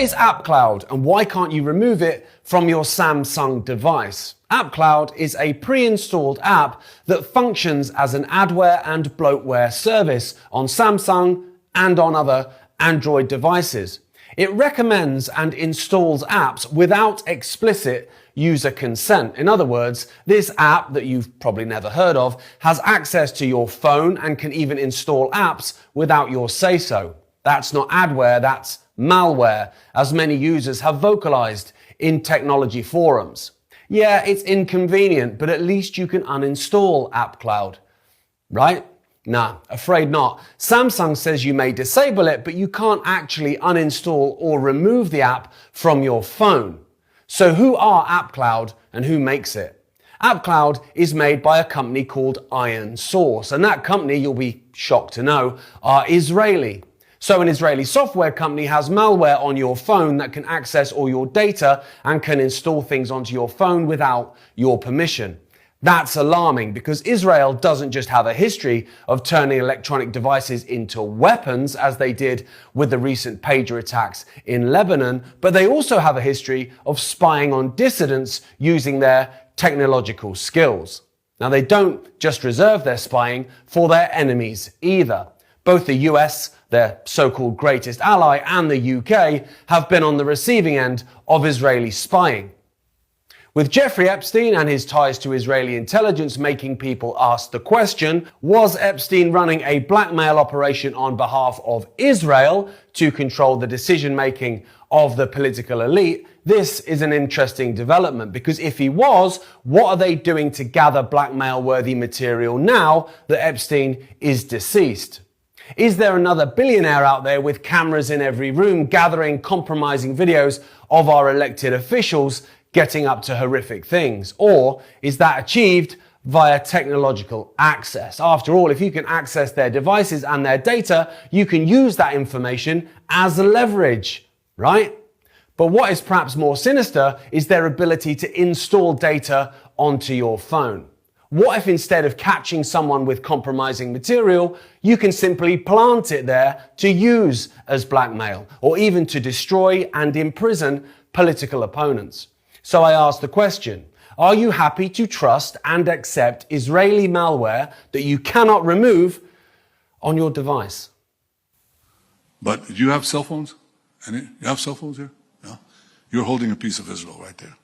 is AppCloud and why can't you remove it from your Samsung device? AppCloud is a pre-installed app that functions as an adware and bloatware service on Samsung and on other Android devices. It recommends and installs apps without explicit user consent. In other words, this app that you've probably never heard of has access to your phone and can even install apps without your say-so. That's not adware, that's malware, as many users have vocalized in technology forums. Yeah, it's inconvenient, but at least you can uninstall AppCloud, right? Nah, afraid not. Samsung says you may disable it, but you can't actually uninstall or remove the app from your phone. So who are AppCloud and who makes it? AppCloud is made by a company called Iron Source, and that company, you'll be shocked to know, are Israeli. So an Israeli software company has malware on your phone that can access all your data and can install things onto your phone without your permission. That's alarming because Israel doesn't just have a history of turning electronic devices into weapons, as they did with the recent pager attacks in Lebanon, but they also have a history of spying on dissidents using their technological skills. Now, they don't just reserve their spying for their enemies either. Both the US, their so-called greatest ally, and the UK have been on the receiving end of Israeli spying. With Jeffrey Epstein and his ties to Israeli intelligence making people ask the question, was Epstein running a blackmail operation on behalf of Israel to control the decision-making of the political elite? This is an interesting development because if he was, what are they doing to gather blackmail-worthy material now that Epstein is deceased? Is there another billionaire out there with cameras in every room gathering compromising videos of our elected officials getting up to horrific things? Or is that achieved via technological access? After all, if you can access their devices and their data, you can use that information as leverage, right? But what is perhaps more sinister is their ability to install data onto your phone. What if instead of catching someone with compromising material, you can simply plant it there to use as blackmail or even to destroy and imprison political opponents? So I ask the question, are you happy to trust and accept Israeli malware that you cannot remove on your device? But do you have cell phones? You have cell phones here? No? You're holding a piece of Israel right there.